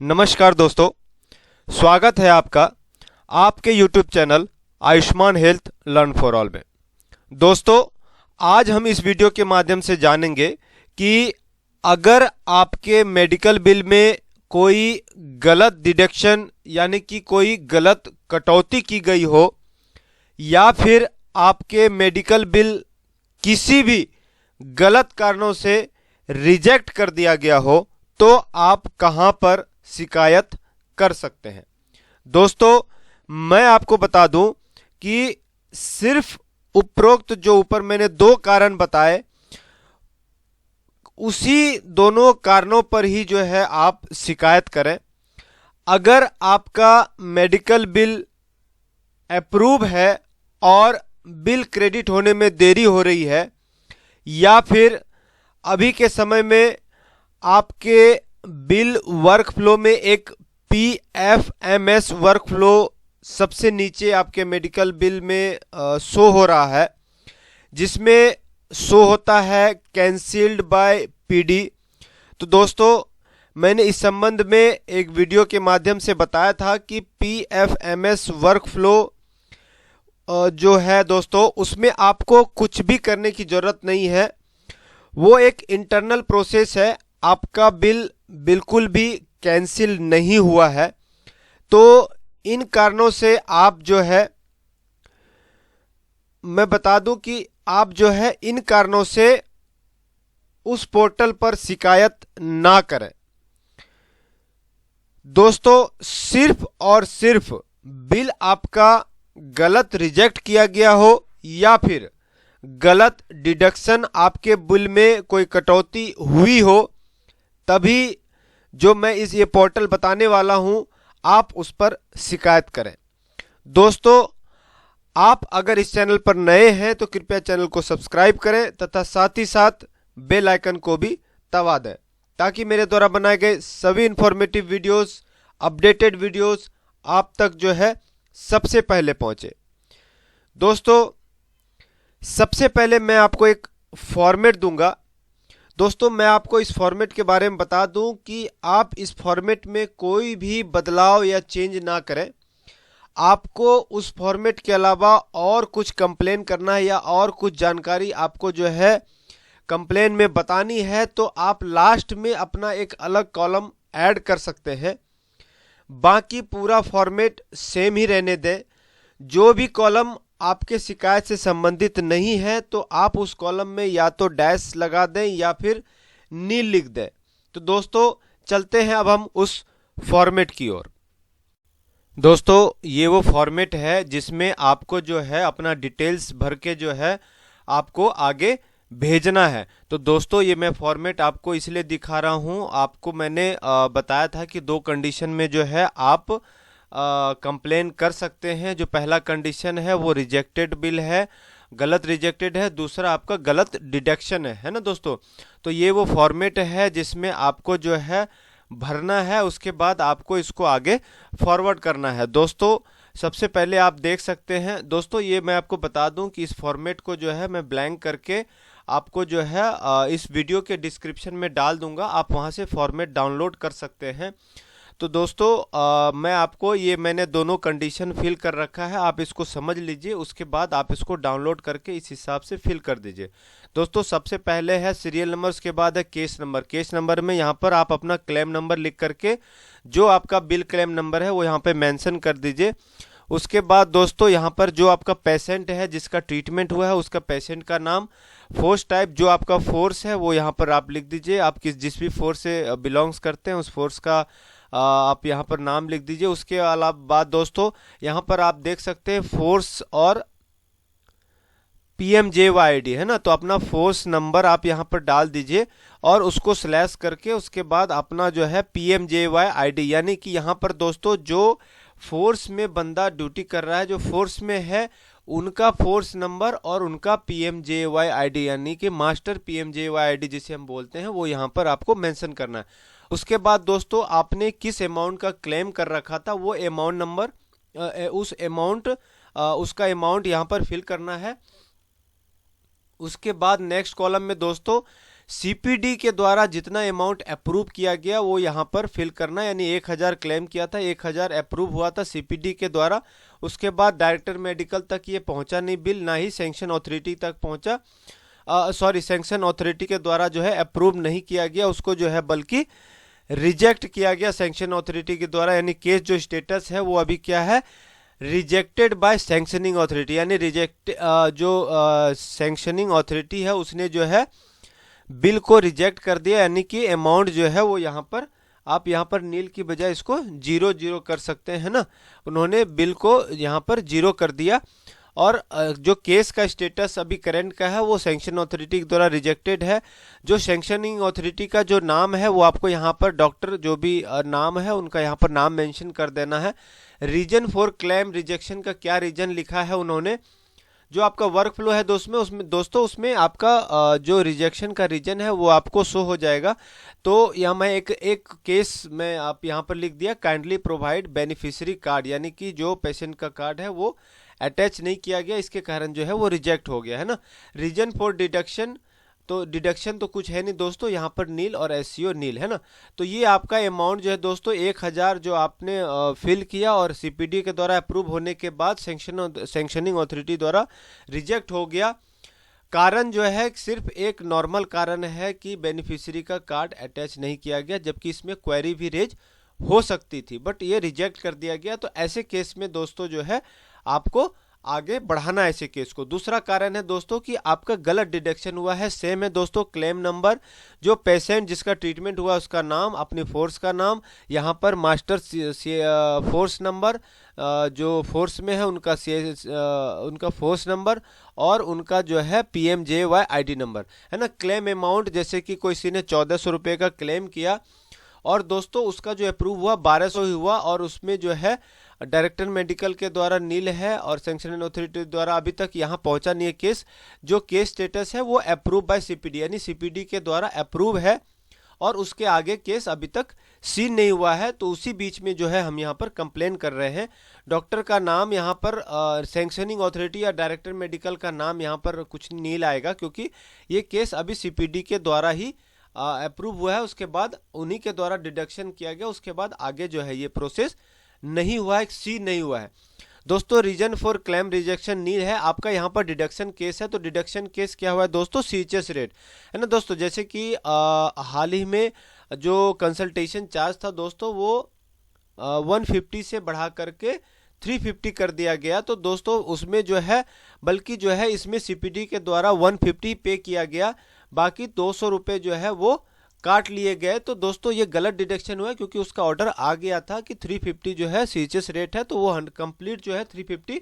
नमस्कार दोस्तों, स्वागत है आपका आपके YouTube channel Ayushman health learn for all में। दोस्तों, आज हम इस वीडियो के माध्यम से जानेंगे कि अगर आपके मेडिकल बिल में कोई गलत डिडक्शन यानी कि कोई गलत कटौती की गई हो या फिर आपके मेडिकल बिल किसी भी गलत कारणों से रिजेक्ट कर दिया गया हो तो आप कहां पर शिकायत कर सकते हैं। दोस्तों, मैं आपको बता दूं कि सिर्फ उपरोक्त जो ऊपर मैंने दो कारण बताए, उसी दोनों कारणों पर ही जो है आप शिकायत करें। अगर आपका मेडिकल बिल अप्रूव है और बिल क्रेडिट होने में देरी हो रही है या फिर अभी के समय में आपके बिल वर्कफ्लो में एक PFMS वर्कफ्लो सबसे नीचे आपके मेडिकल बिल में शो हो रहा है, जिसमें शो होता है कैंसिल्ड बाय PD। तो दोस्तों, मैंने इस संबंध में एक वीडियो के माध्यम से बताया था कि PFMS वर्कफ्लो जो है दोस्तों, उसमें आपको कुछ भी करने की जरूरत नहीं है। वो एक इंटरनल प्रोसेस है, आपका बिल बिल्कुल भी कैंसिल नहीं हुआ है। तो इन कारणों से आप जो है, मैं बता दूं कि आप जो है इन कारणों से उस पोर्टल पर शिकायत ना करें। दोस्तों, सिर्फ और सिर्फ बिल आपका गलत रिजेक्ट किया गया हो या फिर गलत डिडक्शन आपके बिल में कोई कटौती हुई हो, तभी जो मैं ये पोर्टल बताने वाला हूं, आप उस पर शिकायत करें। दोस्तों, आप अगर इस चैनल पर नए हैं तो कृपया चैनल को सब्सक्राइब करें तथा साथ ही साथ बेल आइकन को भी दबा दें, ताकि मेरे द्वारा बनाए गए सभी इंफॉर्मेटिव वीडियोस, अपडेटेड वीडियोस आप तक जो है सबसे पहले पहुंचे। दोस्तों, सबसे पहले मैं आपको एक फॉर्मेट दूंगा। दोस्तों, मैं आपको इस फॉर्मेट के बारे में बता दूं कि आप इस फॉर्मेट में कोई भी बदलाव या चेंज ना करें। आपको उस फॉर्मेट के अलावा और कुछ कंप्लेन करना है या और कुछ जानकारी आपको जो है कंप्लेन में बतानी है, तो आप लास्ट में अपना एक अलग कॉलम ऐड कर सकते हैं। बाकी पूरा फॉर्मेट सेम ही रहने दें। जो भी कॉलम आपके शिकायत से संबंधित नहीं है तो आप उस कॉलम में या तो डैश लगा दें या फिर नील लिख दें। तो दोस्तों, चलते हैं अब हम उस फॉर्मेट की ओर। दोस्तों, ये वो फॉर्मेट है जिसमें आपको जो है अपना डिटेल्स भर के जो है आपको आगे भेजना है। तो दोस्तों, ये मैं फॉर्मेट आपको इसलिए दिखा रहा हूं, आपको मैंने बताया था कि दो कंडीशन में जो है आप कंप्लेन कर सकते हैं। जो पहला कंडीशन है वो रिजेक्टेड बिल है, गलत रिजेक्टेड है, दूसरा आपका गलत डिडक्शन है ना दोस्तों। तो ये वो फॉर्मेट है जिसमें आपको जो है भरना है, उसके बाद आपको इसको आगे फॉरवर्ड करना है। दोस्तों, सबसे पहले आप देख सकते हैं। दोस्तों, ये मैं आपको बता दूं कि इस फॉर्मेट को जो है मैं ब्लैंक करके आपको जो है इस वीडियो के डिस्क्रिप्शन में डाल दूंगा, आप वहां से फॉर्मेट डाउनलोड कर सकते हैं। तो दोस्तों, मैं आपको ये मैंने दोनों कंडीशन फिल कर रखा है, आप इसको समझ लीजिए, उसके बाद आप इसको डाउनलोड करके इस हिसाब से फिल कर दीजिए। दोस्तों, सबसे पहले है सीरियल नंबर, उसके बाद है केस नंबर। केस नंबर में यहाँ पर आप अपना क्लेम नंबर लिख करके जो आपका बिल क्लेम नंबर है वो यहाँ पे मेंशन कर दीजिए। उसके बाद दोस्तों, यहाँ पर जो आपका पेशेंट है जिसका ट्रीटमेंट हुआ है उसका पेशेंट का नाम, फोर्स टाइप, जो आपका फोर्स है वो यहाँ पर आप लिख दीजिए। आप जिस भी फोर्स से बिलोंग्स करते हैं उस फोर्स का आप यहाँ पर नाम लिख दीजिए। उसके अलावा बाद दोस्तों, यहाँ पर आप देख सकते हैं फोर्स और PMJYID है ना, तो अपना फोर्स नंबर आप यहाँ पर डाल दीजिए और उसको स्लैश करके उसके बाद अपना जो है PMJYID, यानी कि यहाँ पर दोस्तों जो फोर्स में बंदा ड्यूटी कर रहा है, जो फोर्स में है, उनका फोर्स नंबर और उनका PMJYID यानी कि मास्टर PMJYID जिसे हम बोलते हैं, वो यहाँ पर आपको मेंशन करना है। उसके बाद दोस्तों, आपने किस अमाउंट का क्लेम कर रखा था वो अमाउंट नंबर, उस अमाउंट उसका अमाउंट यहाँ पर फिल करना है। उसके बाद नेक्स्ट कॉलम में दोस्तों सीपीडी के द्वारा जितना अमाउंट अप्रूव किया गया वो यहाँ पर फिल करना, यानी 1000 क्लेम किया था, 1000 अप्रूव हुआ था सीपीडी के द्वारा। उसके बाद डायरेक्टर मेडिकल तक ये पहुंचा नहीं बिल, ना ही सैंक्शन अथॉरिटी तक पहुंचा, सैंक्शन अथॉरिटी के द्वारा जो है अप्रूव नहीं किया गया उसको जो है, बल्कि रिजेक्ट किया गया सैंक्शन अथॉरिटी के द्वारा। यानी केस जो स्टेटस है वो अभी क्या है, रिजेक्टेड बाय सैंक्शनिंग अथॉरिटी, यानी रिजेक्ट जो सैंक्शनिंग अथॉरिटी है उसने जो है बिल को रिजेक्ट कर दिया, यानी कि अमाउंट जो है वो यहाँ पर आप यहाँ पर नील की बजाय इसको 0 कर सकते हैं ना, उन्होंने बिल को यहाँ पर 0 कर दिया। और जो केस का स्टेटस अभी करंट का है वो सैंक्शन अथॉरिटी के द्वारा रिजेक्टेड है। जो सैंक्शनिंग अथॉरिटी का जो नाम है वो आपको यहाँ पर डॉक्टर जो भी नाम है उनका यहाँ पर नाम मेंशन कर देना है। रीजन फॉर क्लेम रिजेक्शन का क्या रीजन लिखा है उन्होंने, जो आपका वर्क फ्लो है दोस्तों उसमें आपका जो रिजेक्शन का रीजन है वो आपको शो हो जाएगा। तो यहाँ मैं एक केस में आप यहाँ पर लिख दिया, काइंडली प्रोवाइड बेनिफिशियरी कार्ड, यानी कि जो पेशेंट का कार्ड है वो अटैच नहीं किया गया, इसके कारण जो है वो रिजेक्ट हो गया है ना। रीजन फॉर डिडक्शन, तो डिडक्शन तो कुछ है नहीं दोस्तों, यहाँ पर नील और एससीओ नील है ना। तो ये आपका अमाउंट जो है दोस्तों 1000 जो आपने फिल किया और सीपीडी के द्वारा अप्रूव होने के बाद सैंक्शनिंग अथॉरिटी द्वारा रिजेक्ट हो गया। कारण जो है सिर्फ एक नॉर्मल कारण है कि बेनिफिशियरी का कार्ड अटैच नहीं किया गया, जबकि इसमें क्वेरी भी रेज हो सकती थी, बट ये रिजेक्ट कर दिया गया। तो ऐसे केस में दोस्तों जो है आपको आगे बढ़ाना ऐसे केस को। दूसरा कारण है दोस्तों कि आपका गलत डिडक्शन हुआ है, सेम है दोस्तों, क्लेम नंबर, जो पेशेंट जिसका ट्रीटमेंट हुआ उसका नाम, अपनी फोर्स का नाम, यहाँ पर मास्टर फोर्स नंबर, जो फोर्स में है उनका फोर्स नंबर, और उनका जो है PMJY ID नंबर है ना। क्लेम अमाउंट जैसे कि किसी ने 1400 रुपये का क्लेम किया और दोस्तों उसका जो अप्रूव हुआ 1200 ही हुआ, और उसमें जो है डायरेक्टर मेडिकल के द्वारा नील है और सैंक्शनिंग अथॉरिटी द्वारा अभी तक यहाँ पहुंचा नहीं है केस। जो केस स्टेटस है वो अप्रूव बाय सीपीडी, यानी सीपीडी के द्वारा अप्रूव है और उसके आगे केस अभी तक सीन नहीं हुआ है। तो उसी बीच में जो है हम यहाँ पर कंप्लेन कर रहे हैं। डॉक्टर का नाम यहाँ पर सैंक्शनिंग अथॉरिटी या डायरेक्टर मेडिकल का नाम यहाँ पर कुछ नहीं आएगा, क्योंकि ये केस अभी सीपीडी के द्वारा ही अप्रूव हुआ है, उसके बाद उन्हीं के द्वारा डिडक्शन किया गया, उसके बाद आगे जो है ये प्रोसेस नहीं हुआ है, सीन नहीं हुआ है दोस्तों। रीजन फॉर क्लेम रिजेक्शन नील है, आपका यहाँ पर डिडक्शन केस है। तो डिडक्शन केस क्या हुआ है दोस्तों, सीएचएस रेट है ना दोस्तों। जैसे कि हाल ही में जो कंसल्टेशन चार्ज था दोस्तों वो 150 से बढ़ा करके 350 कर दिया गया। तो दोस्तों उसमें जो है बल्कि जो है इसमें सीपीडी के द्वारा 150 पे किया गया, बाकी 200 रुपये जो है वो काट लिए गए। तो दोस्तों ये गलत डिडक्शन हुआ है, क्योंकि उसका ऑर्डर आ गया था कि 350 जो है सीएचएस रेट है, तो वो कंप्लीट जो है 350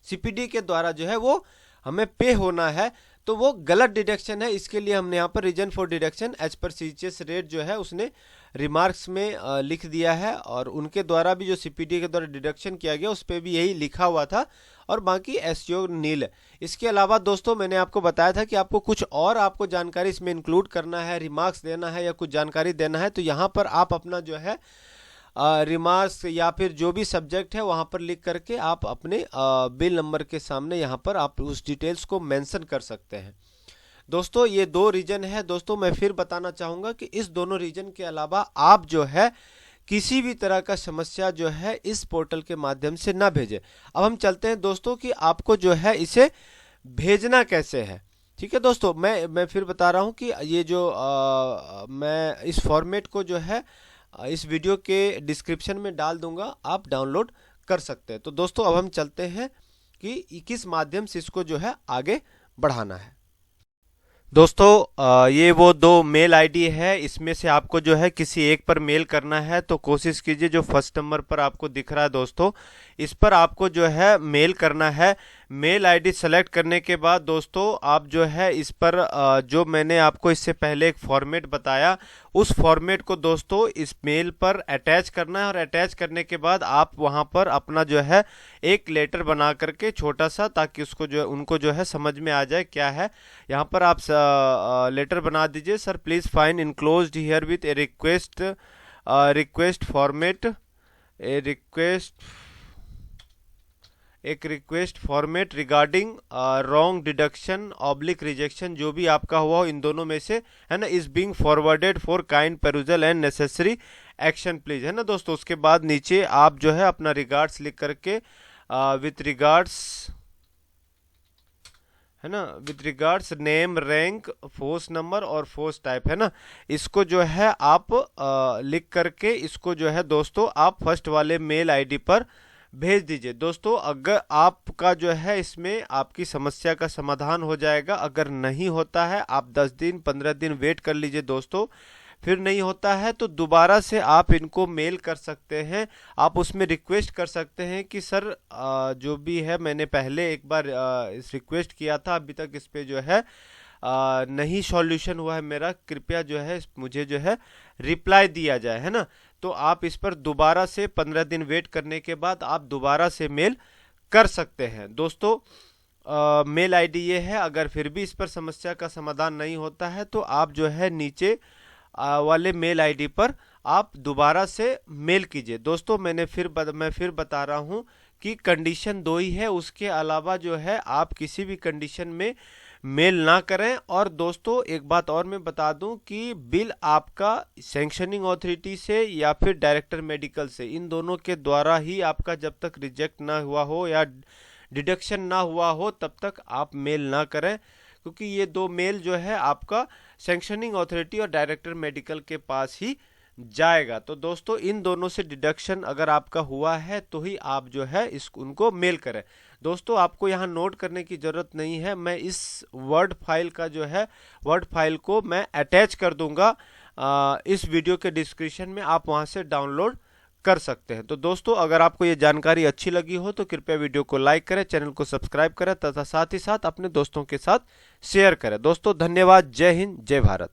सीपीडी के द्वारा जो है वो हमें पे होना है। तो वो गलत डिडक्शन है, इसके लिए हमने यहाँ पर reason for deduction as per CHS rate जो है उसने रिमार्क्स में लिख दिया है, और उनके द्वारा भी जो सीपीडी के द्वारा डिडक्शन किया गया उस पर भी यही लिखा हुआ था, और बाकी एससीओ नील है। इसके अलावा दोस्तों मैंने आपको बताया था कि आपको कुछ और आपको जानकारी इसमें इंक्लूड करना है, रिमार्क्स देना है या कुछ जानकारी देना है, तो यहाँ पर आप अपना जो है रिमार्क्स या फिर जो भी सब्जेक्ट है वहाँ पर लिख करके आप अपने बिल नंबर के सामने यहाँ पर आप उस डिटेल्स को मेंशन कर सकते हैं। दोस्तों ये 2 रीजन है दोस्तों। मैं फिर बताना चाहूँगा कि इस दोनों रीजन के अलावा आप जो है किसी भी तरह का समस्या जो है इस पोर्टल के माध्यम से ना भेजें। अब हम चलते हैं दोस्तों कि आपको जो है इसे भेजना कैसे है। ठीक है दोस्तों, मैं फिर बता रहा हूँ कि ये जो मैं इस फॉर्मेट को जो है इस वीडियो के डिस्क्रिप्शन में डाल दूंगा, आप डाउनलोड कर सकते हैं। तो दोस्तों अब हम चलते हैं कि किस माध्यम से इसको जो है आगे बढ़ाना है। दोस्तों ये वो 2 मेल आईडी है, इसमें से आपको जो है किसी एक पर मेल करना है। तो कोशिश कीजिए जो फर्स्ट नंबर पर आपको दिख रहा है दोस्तों, इस पर आपको जो है मेल करना है। मेल आईडी सेलेक्ट करने के बाद दोस्तों आप जो है इस पर जो मैंने आपको इससे पहले एक फॉर्मेट बताया उस फॉर्मेट को दोस्तों इस मेल पर अटैच करना है, और अटैच करने के बाद आप वहां पर अपना जो है एक लेटर बना करके छोटा सा, ताकि उसको जो उनको जो है समझ में आ जाए क्या है। यहाँ पर आप लेटर बना दीजिए, sir please find enclosed herewith a request format, a request एक request format regarding wrong deduction oblique rejection जो भी आपका हुआ हो इन दोनों में से, है ना, is being forwarded for kind perusal and necessary action please, है ना दोस्तों। उसके बाद नीचे आप जो है अपना रिगार्ड्स लिख करके विथ रिगार्ड्स, है ना, with regards name, rank, force number और फोर्स टाइप, है ना, इसको जो है आप लिख करके इसको जो है दोस्तों आप फर्स्ट वाले मेल आईडी पर भेज दीजिए। दोस्तों अगर आपका जो है इसमें आपकी समस्या का समाधान हो जाएगा। अगर नहीं होता है आप 10 दिन 15 दिन वेट कर लीजिए दोस्तों, फिर नहीं होता है तो दोबारा से आप इनको मेल कर सकते हैं। आप उसमें रिक्वेस्ट कर सकते हैं कि सर जो भी है मैंने पहले एक बार इस रिक्वेस्ट किया था, अभी तक इस पे जो है नहीं सॉल्यूशन हुआ है मेरा, कृपया जो है मुझे जो है रिप्लाई दिया जाए, है ना। तो आप इस पर दोबारा से 15 दिन वेट करने के बाद आप दोबारा से मेल कर सकते हैं दोस्तों। मेल आईडी ये है। अगर फिर भी इस पर समस्या का समाधान नहीं होता है तो आप जो है नीचे वाले मेल आईडी पर आप दोबारा से मेल कीजिए। दोस्तों मैं फिर बता रहा हूं कि कंडीशन 2 ही है, उसके अलावा जो है आप किसी भी कंडीशन में मेल ना करें। और दोस्तों एक बात और मैं बता दूं कि बिल आपका सैंक्शनिंग अथॉरिटी से या फिर डायरेक्टर मेडिकल से, इन दोनों के द्वारा ही आपका जब तक रिजेक्ट ना हुआ हो या डिडक्शन ना हुआ हो तब तक आप मेल ना करें, क्योंकि ये 2 मेल जो है आपका सैंक्शनिंग अथॉरिटी और डायरेक्टर मेडिकल के पास ही जाएगा। तो दोस्तों इन दोनों से डिडक्शन अगर आपका हुआ है तो ही आप जो है उनको मेल करें। दोस्तों आपको यहाँ नोट करने की जरूरत नहीं है, मैं इस वर्ड फाइल का जो है वर्ड फाइल को मैं अटैच कर दूंगा इस वीडियो के डिस्क्रिप्शन में, आप वहां से डाउनलोड कर सकते हैं। तो दोस्तों अगर आपको ये जानकारी अच्छी लगी हो तो कृपया वीडियो को लाइक करें, चैनल को सब्सक्राइब करें तथा साथ ही साथ अपने दोस्तों के साथ शेयर करें। दोस्तों धन्यवाद। जय हिंद, जय भारत।